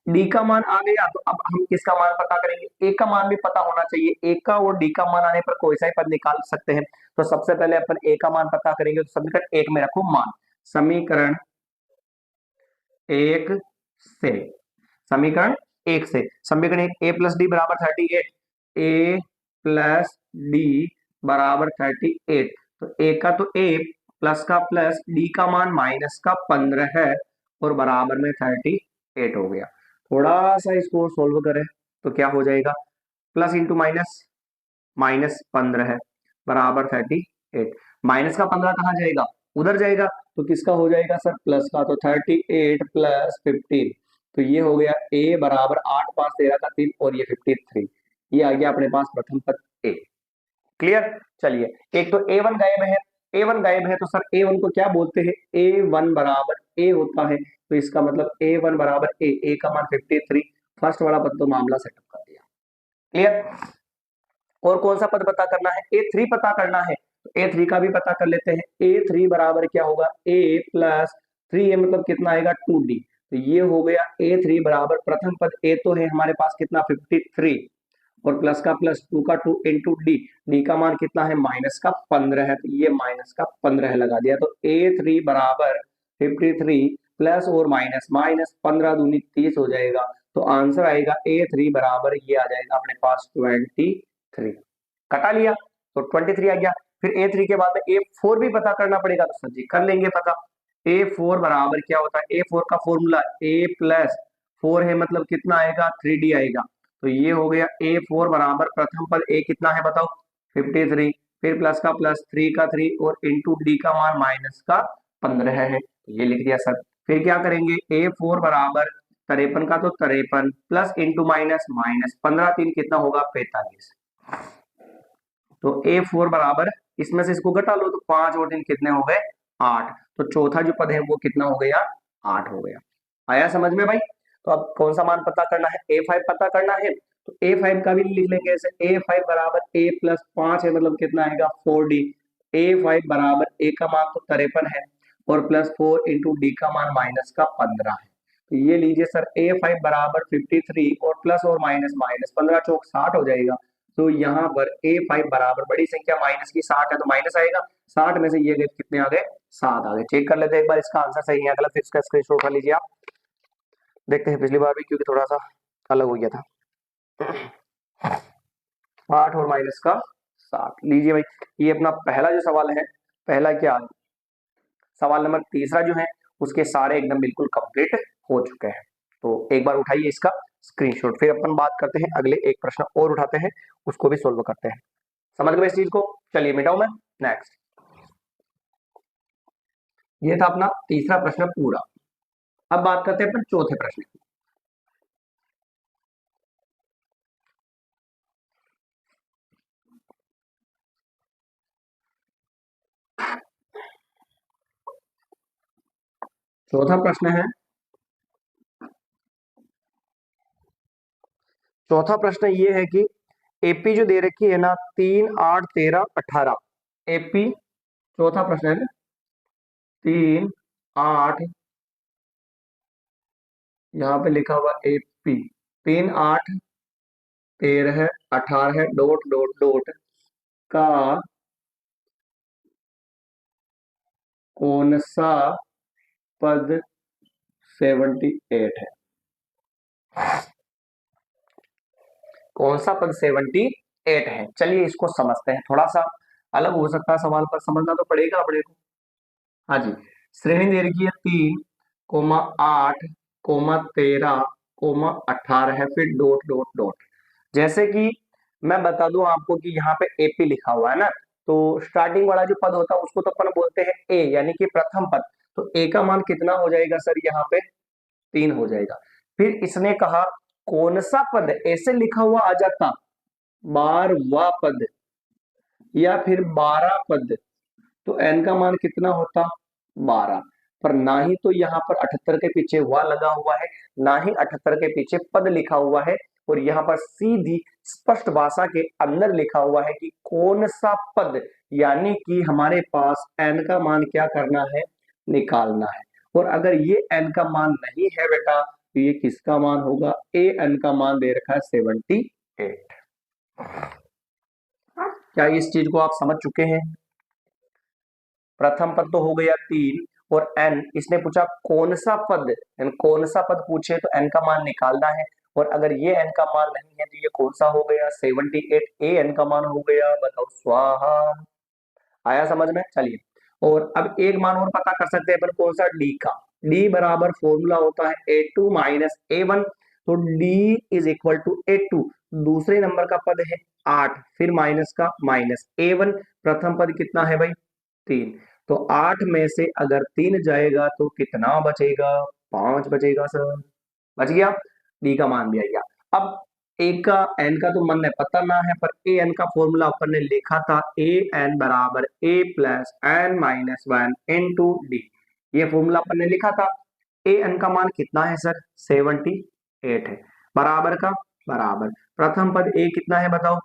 डी का मान आ गया, तो अब हम किसका मान पता करेंगे, ए का मान भी पता होना चाहिए, ए का और डी का मान आने पर कोई सा ही पद निकाल सकते हैं। तो सबसे पहले अपन ए का मान पता करेंगे, तो समीकरण एक में रखो मान, समीकरण एक से, समीकरण एक से, समीकरण एक, ए प्लस डी बराबर 38, ए प्लस डी बराबर 38, तो ए का तो ए, प्लस का प्लस, डी का मान माइनस का 15 है, और बराबर में 38 हो गया। थोड़ा सा इसको सोल्व करें तो क्या हो जाएगा, प्लस इंटू माइनस, माइनस 15 है बराबर 38, माइनस का 15 कहाँ जाएगा, उधर जाएगा, तो किसका हो जाएगा सर, प्लस का, तो 38 प्लस 15, तो ये हो गया ए बराबर 8 5 13 का 3, और ये 53, ये आ गया अपने पास प्रथम पद ए। क्लियर, चलिए, एक तो ए वन गायब है, ए वन गायब है तो सर ए वन को क्या बोलते हैं, ए वन बराबर ए होता है, तो इसका मतलब ए वन बराबर ए का मान 53, फर्स्ट वाला पद तो मामला सेटअप कर दिया। क्लियर, और कौन सा पद पता करना है, ए थ्री पता करना है, तो ए थ्री का भी पता कर लेते हैं, ए थ्री बराबर क्या होगा, ए प्लस थ्री, ए मतलब कितना आएगा 2d, तो ये हो गया ए थ्री बराबर प्रथम पद ए तो है हमारे पास कितना 53, और प्लस का प्लस 2 का 2 इंटू डी, डी का मान कितना है माइनस का 15 है, तो ये माइनस का 15 लगा दिया, तो ए थ्री बराबर 53 प्लस और माइनस, माइनस 15 दूनी 30 हो जाएगा, तो आंसर आएगा ए थ्री बराबर ये आ जाएगा अपने पास 23, कटा लिया तो 23 आ गया। फिर ए थ्री के बाद में ए फोर भी पता करना पड़ेगा, तो सर जी कर लेंगे पता, ए फोर बराबर क्या होता है, ए फोर का फॉर्मूला ए प्लस फोर है मतलब कितना आएगा 3d आएगा, तो ये हो गया ए फोर बराबर प्रथम पद ए कितना है बताओ 53, फिर प्लस का प्लस 3 का 3 और इंटू डी का मान माइनस का 15 है, तो ये लिख दिया सर। फिर क्या करेंगे, ए फोर बराबर 53 का तो 53 प्लस इंटू माइनस, माइनस 15 3 कितना होगा 45, तो ए फोर बराबर, इसमें से इसको घटा लो तो 5 और 3 कितने हो गए 8, तो चौथा जो पद है वो कितना हो गया 8 हो गया। आया समझ में भाई। तो अब कौन सा मान पता करना है, ए फाइव पता करना है, तो ए फाइव का भी लिख लेंगे ऐसे, ए फाइव बराबर ए प्लस 5 है मतलब कितना आएगा 4d, ए फाइव बराबर ए का मान तो 53 है, और प्लस 4 इंटू डी का मान माइनस का 15 है, तो ये लीजिए सर ए फाइव बराबर 53 और प्लस और माइनस, माइनस 15 चौक 60 हो जाएगा, तो यहाँ पर ए फाइव बराबर बड़ी संख्या माइनस की 60 है तो माइनस आएगा, 60 में से ये गए कितने आ गए 7 आ गए। चेक कर लेते हैं एक बार इसका आंसर सही है गलत, फिर इसका स्क्रीनशॉट कर लीजिए आप, देखते हैं पिछली बार भी क्योंकि थोड़ा सा अलग हो गया था। 8 और माइनस का 7 लीजिए भाई, ये अपना पहला जो सवाल है, पहला क्या सवाल नंबर तीसरा जो है उसके सारे एकदम बिल्कुल कंप्लीट हो चुके हैं, तो एक बार उठाइए इसका स्क्रीनशॉट, फिर अपन बात करते हैं अगले एक प्रश्न और उठाते हैं उसको भी सोल्व करते हैं। समझ गए इस चीज को, चलिए मिटाऊं मैं। नेक्स्ट, ये था अपना तीसरा प्रश्न पूरा। अब बात करते हैं अपन चौथे प्रश्न की। चौथा प्रश्न है, चौथा प्रश्न ये है कि एपी जो दे रखी है ना 3 8 13 18, एपी चौथा प्रश्न है ना 3 8, यहाँ पे लिखा हुआ एपी 3 8 13 18 डॉट डॉट डॉट का कौन सा पद 78 है। कौन सा पद 78 है? चलिए इसको समझते हैं, थोड़ा सा अलग हो सकता है सवाल, पर समझना तो पड़ेगा अपने को। हाँ जी, श्रेणी दे रखी है 3,8,13,18 है, फिर डॉट डॉट डॉट। जैसे कि मैं बता दूं आपको कि यहाँ पे एपी लिखा हुआ है ना, तो स्टार्टिंग वाला जो पद होता है उसको तो अपन बोलते हैं ए, यानी कि प्रथम पद। तो ए का मान कितना हो जाएगा सर? यहाँ पे 3 हो जाएगा। फिर इसने कहा कौन सा पद ऐसे लिखा हुआ आ जाता 12वां पद या फिर 12 पद, तो एन का मान कितना होता? 12। पर ना ही तो यहाँ पर 78 के पीछे वा लगा हुआ है, ना ही 78 के पीछे पद लिखा हुआ है, और यहाँ पर सीधी स्पष्ट भाषा के अंदर लिखा हुआ है कि कौन सा पद, यानी कि हमारे पास एन का मान क्या करना है? निकालना है। और अगर ये एन का मान नहीं है बेटा, तो ये किसका मान होगा? ए एन का मान दे रखा है 78। क्या इस चीज को आप समझ चुके हैं? प्रथम पद तो हो गया 3, और एन इसने पूछा कौन सा पद, कौन सा पद पूछे तो एन का मान निकालना है। और अगर ये एन का मान नहीं है तो ये कौन सा हो गया? 78 ए एन का मान हो गया। बताओ स्वाहा। आया समझ में? चलिए, और अब एक मान और पता कर सकते हैं अपन, कौन सा? डी का। डी बराबर फॉर्मूला होता है A2 माइनस A1, तो D is equal to A2, दूसरे नंबर का पद है 8, फिर माइनस का माइनस A1, प्रथम पद कितना है भाई? 3। तो 8 में से अगर 3 जाएगा तो कितना बचेगा? 5 बचेगा सर। बच गया, डी का मान भी आ गया। अब ए का एन का तो मन में पता ना है, पर ए एन का फॉर्मूला अपन ने लिखा था ए एन बराबर a plus N minus 1 into d, ये फॉर्मूला अपन ने लिखा था। ए एन का मान कितना है सर? 78 है। बराबर का बराबर प्रथम पद ए कितना है बताओ?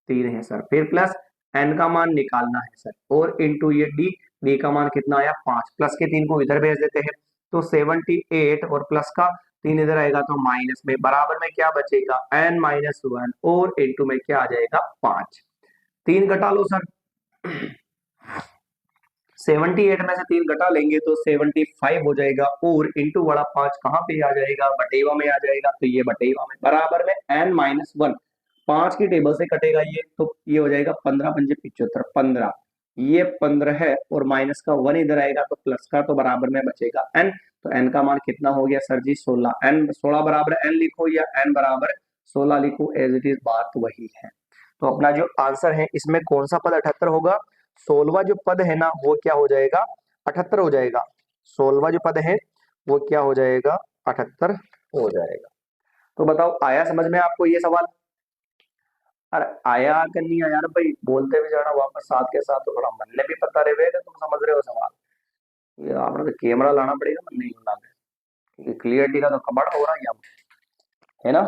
3 है सर, फिर प्लस एन का मान निकालना है सर, और इंटू ये डी, डी का मान कितना आया? 5, प्लस के 3 को इधर भेज देते हैं, तो 78 और प्लस का 3 इधर आएगा तो माइनस में, बराबर में क्या बचेगा? एन माइनस 1, और इंटू में क्या आ जाएगा? 5। 3 घटा लो सर। 78 में से 3 घटा लेंगे तो 75 हो जाएगा, और इंटू वाला 5 कहाँ पे आ जाएगा? बटेवा में आ जाएगा, तो ये बटेवा में बराबर में एन माइनस 1, 5 की टेबल से कटेगा ये, तो ये हो जाएगा 15 पंजे 75, 15, ये 15 है, और माइनस का 1 इधर आएगा तो प्लस का, तो बराबर में बचेगा एन। तो एन का मान कितना हो गया सर जी? 16। एन 16 बराबर एन लिखो या एन बराबर 16 लिखो, एज इट इज, बात वही है। तो अपना जो आंसर है इसमें कौन सा पद 78 होगा? 16वां जो पद है ना वो क्या हो जाएगा? 78 हो जाएगा। 16वां जो पद है वो क्या हो जाएगा? 78 हो जाएगा। तो बताओ आया समझ में आपको ये सवाल? अरे आया कि नहीं आया यार भाई? बोलते भी जाना वापस साथ के साथ, तो थोड़ा मन ने भी पता रहे, तुम समझ रहे हो सवाल? ये आपने तो कैमरा लाना पड़ेगा, मन नहीं लाना, क्योंकि क्लियरिटी का तो कबाड़ हो रहा है यहाँ, है ना?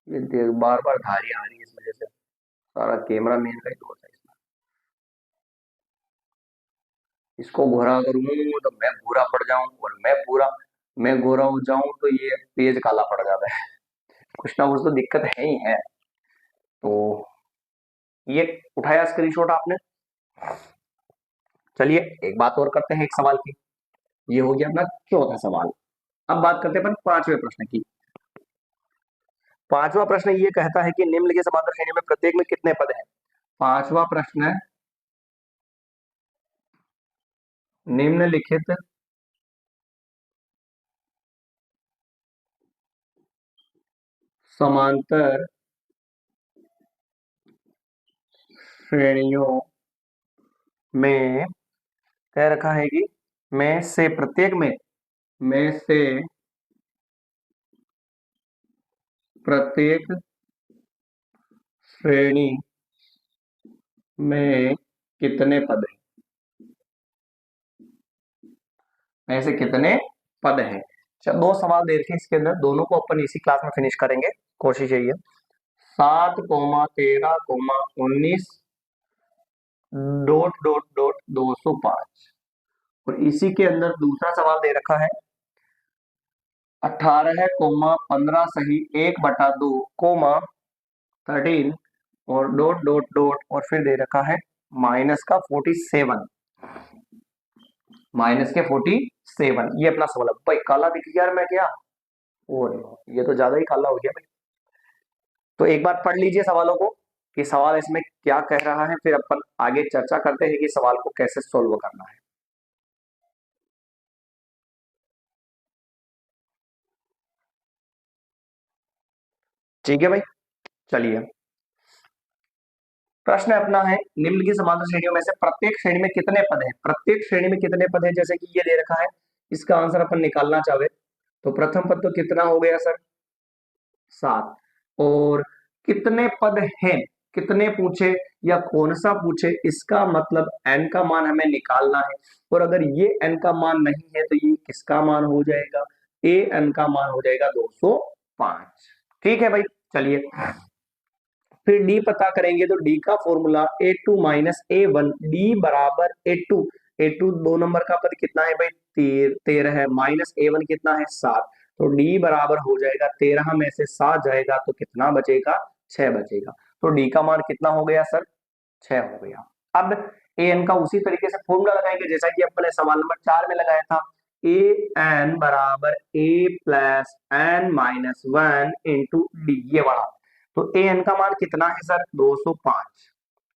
ये देख बार बार धारियां आ रही है, इस वजह से सारा कैमरा मेन का ही दोष है इसमें। इसको गोरा करूं तो मैं भूरा पड़ जाऊं, और मैं गोरा हो जाऊं तो ये पेज काला पड़ जाता है। कुछ ना कुछ तो दिक्कत है ही है। तो ये उठाया स्क्रीनशॉट आपने? चलिए एक बात और करते हैं एक सवाल की। ये हो गया अपना चौथा सवाल। अब बात करते हैं अपन पांचवें प्रश्न की। पांचवा प्रश्न ये कहता है कि निम्नलिखित समांतर श्रेणी में प्रत्येक में कितने पद हैं? पांचवा प्रश्न, निम्नलिखित समांतर श्रेणियों में कह रखा है कि में से प्रत्येक में से प्रत्येक श्रेणी में कितने पद हैं? में से कितने पद हैं? चलो 2 सवाल दे रखे इसके अंदर, दोनों को अपन इसी क्लास में फिनिश करेंगे, कोशिश यही है। 7,13,19 डॉट डॉट डॉट 205, और इसी के अंदर दूसरा सवाल दे रखा है 18,15 सही 1/2 13, और डॉट डॉट डॉट, और फिर दे रखा है माइनस का 47। माइनस के 47, ये अपना सवाल है भाई। काला दिख गया यार मैं क्या, और ये तो ज्यादा ही काला हो गया भाई। तो एक बार पढ़ लीजिए सवालों को कि सवाल इसमें क्या कह रहा है, फिर अपन आगे चर्चा करते हैं कि सवाल को कैसे सोल्व करना है। ठीक है भाई, चलिए। प्रश्न अपना है, निम्न की समांतर श्रेणियों में से प्रत्येक श्रेणी में कितने पद हैं? प्रत्येक श्रेणी में कितने पद हैं, जैसे कि ये दे रखा है, इसका आंसर अपन निकालना चाहे तो प्रथम पद तो कितना हो गया सर, 7। और कितने पद हैं, कितने पूछे या कौन सा पूछे, इसका मतलब n का मान हमें निकालना है। और अगर ये n का मान नहीं है तो ये किसका मान हो जाएगा, a n का मान हो जाएगा 205। ठीक है भाई, चलिए। फिर डी पता करेंगे तो डी का formula a2 minus a1, D बराबर a2, a2 2 नंबर का पद कितना है भाई, 13 है, माइनस a1 कितना है 7, तो डी बराबर हो जाएगा 13 में से 7 जाएगा तो कितना बचेगा, 6 बचेगा। तो डी का मान कितना हो गया सर, 6 हो गया। अब ए एन का उसी तरीके से फॉर्मूला लगाएंगे जैसा कि अपने सवाल नंबर 4 में लगाया था, ए एन बराबर a plus N minus 1 into d, ये वाला। तो ए एन का मान कितना है सर, 205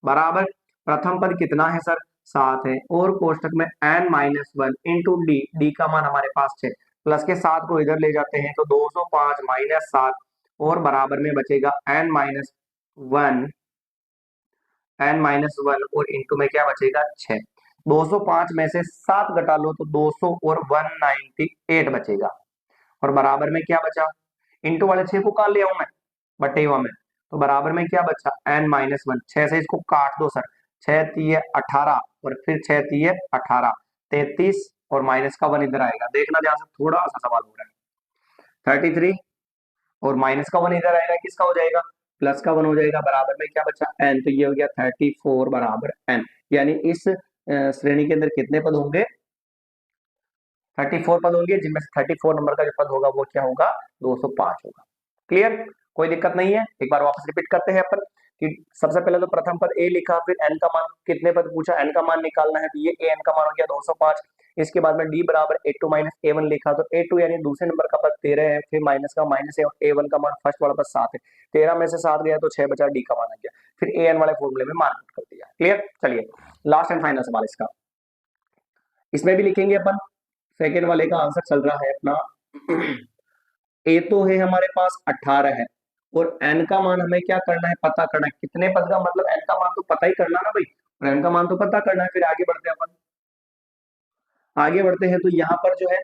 बराबर प्रथम पद कितना है सर, 7 है, और कोष्टक में N minus 1 into D, D का मान हमारे पास 6, प्लस के 7 को इधर ले जाते हैं तो 205 माइनस 7, और बराबर में बचेगा एन माइनस 1, एन माइनस 1 और इंटू में क्या बचेगा 6। 205 में से 7 घटा लो तो 200 और 198 बचेगा, और बराबर में क्या बचा, इंटू वाले 6 को कहा ले आऊं मैं, बटे हुआ में, तो बराबर में क्या बचा एन माइनस 1, 6 से इसको काट दो सर, 6 तिये 18 और फिर 6 तिये 18, 33 और माइनस का 1 इधर आएगा, देखना ध्यान से, थोड़ा सा सवाल हो रहा है। 33 और माइनस का 1 इधर आएगा, किसका हो जाएगा, प्लस का 1 हो जाएगा, बराबर में क्या बचा एन, तो ये हो गया 34 बराबर एन। यानी इस श्रेणी के अंदर कितने पद होंगे, 34 पद होंगे, जिनमें से 34 नंबर का जो पद होगा वो क्या होगा, 205 होगा। क्लियर, कोई दिक्कत नहीं है। एक बार वापस रिपीट करते हैं अपन कि सबसे पहले तो प्रथम पद ए लिखा, फिर एन का मान कितने पद पूछा, एन का मान निकालना है, तो ये ए एन का मान हो गया 205। इसके बाद में डी बराबर a2 माइनस a1 लिखा, तो a2 यानी दूसरे नंबर का पद 13 है, फिर माइनस का माइनस है, a1 का मान फर्स्ट वाला पद 7 है, 13 में से 7 गया तो 6 बचा, डी का मान आ गया, फिर ए एन वाले फॉर्मूले में मान कर दिया। क्लियर, चलिए लास्ट एंड फाइनल सवाल इसका, इसमें भी लिखेंगे अपन, सेकेंड वाले का आंसर चल रहा है अपना, ए तो है हमारे पास 18 है, और एन का मान हमें क्या करना है, पता करना है, कितने पद का मतलब एन का मान तो पता ही करना ना भाई, और एन का मान तो पता करना है। फिर आगे बढ़ते हैं अपन, आगे बढ़ते हैं तो यहाँ पर जो है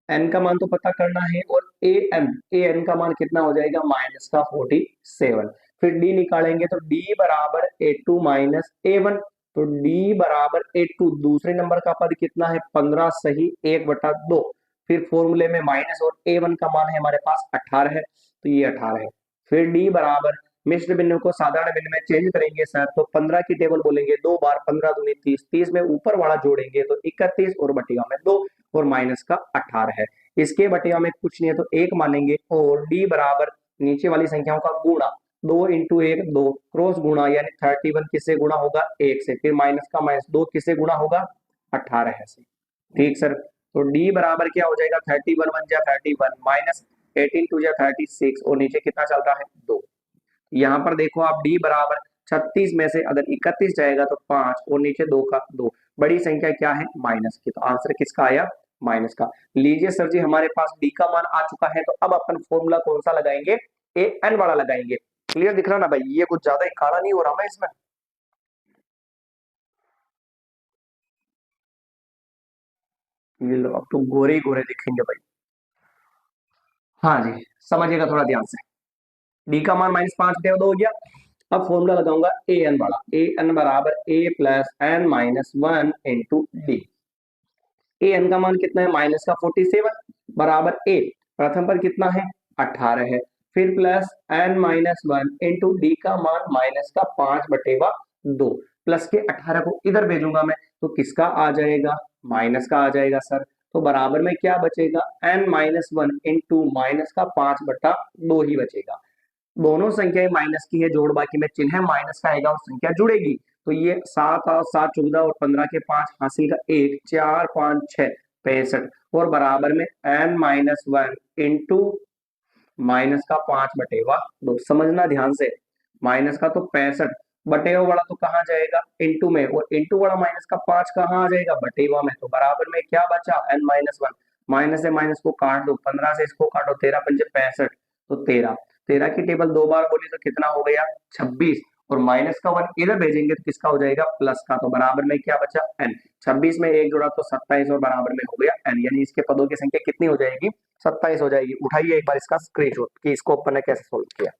एन का मान तो पता करना है, और ए एन का मान कितना हो जाएगा, माइनस का 47। फिर डी निकालेंगे तो डी बराबर a2 माइनस a1, तो डी बराबर a2 दूसरे नंबर का पद कितना है, 15 सही 1/2, फिर फॉर्मूले में माइनस, और a1 का मान है हमारे पास 18 है, तो ये 18 है। फिर डी बराबर मिश्र बिंदु को साधारण बिंदु में चेंज करेंगे सर, तो 15 की टेबल बोलेंगे, 2 बार 15 दूनी 30, 30 में ऊपर वाला जोड़ेंगे तो 31, और बटेगा में 2, और माइनस का 18 है, इसके बटेगा में कुछ नहीं है तो 1 मानेंगे, और डी बराबर नीचे वाली संख्याओं का गुणा, 2 इंटू 1 2, क्रॉस गुणा, यानी 31 किससे गुणा होगा, 1 से, फिर माइनस का माइनस 2 किससे गुणा होगा, 18 से। ठीक सर, तो डी बराबर क्या हो जाएगा, 31 1 जा 31, माइनस 18 2 जा 36, और नीचे कितना चल रहा है 2। यहाँ पर देखो आप, डी बराबर 36 में से अगर 31 जाएगा तो 5, और नीचे 2 का 2, बड़ी संख्या क्या है, माइनस की, तो आंसर किसका आया, माइनस का। लीजिए सर जी, हमारे पास डी का मान आ चुका है, तो अब अपन फॉर्मूला कौन सा लगाएंगे, ए एन वाला लगाएंगे। क्लियर दिख रहा ना भाई, ये कुछ ज्यादा ही काला नहीं हो रहा मैं इसमें, ये लो अब तो गोरे ही गोरे दिखेंगे भाई। हाँ जी, समझिएगा थोड़ा ध्यान से, डी का मान -5/2 हो गया। अब फॉर्मूला लगाऊंगा ए एन वाला, ए एन बराबर a plus N minus 1 into d. A n का मान कितना है, माइनस का 47 बराबर ए, प्रथम पर कितना है 18 है, फिर plus N minus 1 into D का मान माइनस का 5/2, प्लस के 18 को इधर भेजूंगा मैं तो किसका आ जाएगा, माइनस का आ जाएगा सर, तो बराबर में क्या बचेगा, एन माइनस 1 इंटू माइनस का 5/2 ही बचेगा। दोनों संख्याएं माइनस की है, जोड़ बाकी में चिन्ह माइनस का आएगा और संख्या जुड़ेगी, तो ये 7 और 7 14 और 15 के 5 हासिल का 1 4 5 6 65 और बराबर में n-1 इंटू माइनस का 5/2। समझना ध्यान से, माइनस का तो 65 बटेवा वाला तो कहाँ जाएगा इंटू में, और इंटू वाला माइनस का 5 कहाँ आ जाएगा बटेवा में, तो बराबर में क्या बचा n-1। माइनस से माइनस को काट दो, 15 से इसको काटो, 13 पंजे 65, तो 13 13 की टेबल 2 बार बोली तो कितना हो गया 26, और माइनस का 1 इधर भेजेंगे तो किसका हो जाएगा प्लस का, तो बराबर में क्या बचा n। 26 में 1 जोड़ा तो 27 और बराबर में हो गया n, यानी इसके पदों की संख्या कितनी हो जाएगी 27 हो जाएगी। उठाइए एक बार इसका स्क्रीनशॉट कि इसको अपन ने कैसे सोल्व किया।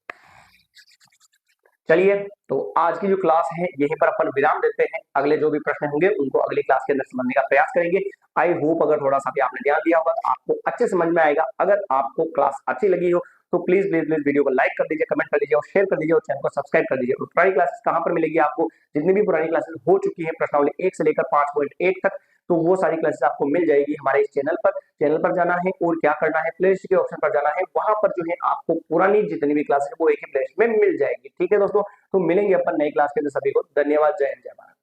चलिए, तो आज की जो क्लास है यहीं पर अपन विराम देते हैं, अगले जो भी प्रश्न होंगे उनको अगली क्लास के अंदर समझने का प्रयास करेंगे। आई होप अगर थोड़ा सा भी आपने ध्यान दिया होगा तो आपको अच्छे समझ में आएगा। अगर आपको क्लास अच्छी लगी हो तो प्लीज प्लीज प्लीज वीडियो को लाइक कर दीजिए, कमेंट कर दीजिए और शेयर कर दीजिए और चैनल को सब्सक्राइब कर दीजिए। और पुरानी क्लासेस कहां पर मिलेगी आपको, जितनी भी पुरानी क्लासेस हो चुकी है प्रश्नावली 1 से लेकर 5.8 तक, तो वो सारी क्लासेस आपको मिल जाएगी हमारे इस चैनल पर। चैनल पर जाना है और क्या करना है, प्लेलिस्ट के ऑप्शन पर जाना है, वहां पर जो है आपको पुरानी जितनी भी क्लासेस वो एक ही प्लेलिस्ट में मिल जाएगी। ठीक है दोस्तों, तो मिलेंगे अपन नई क्लास के अंदर। सभी को धन्यवाद, जय हिंद, जय भारत।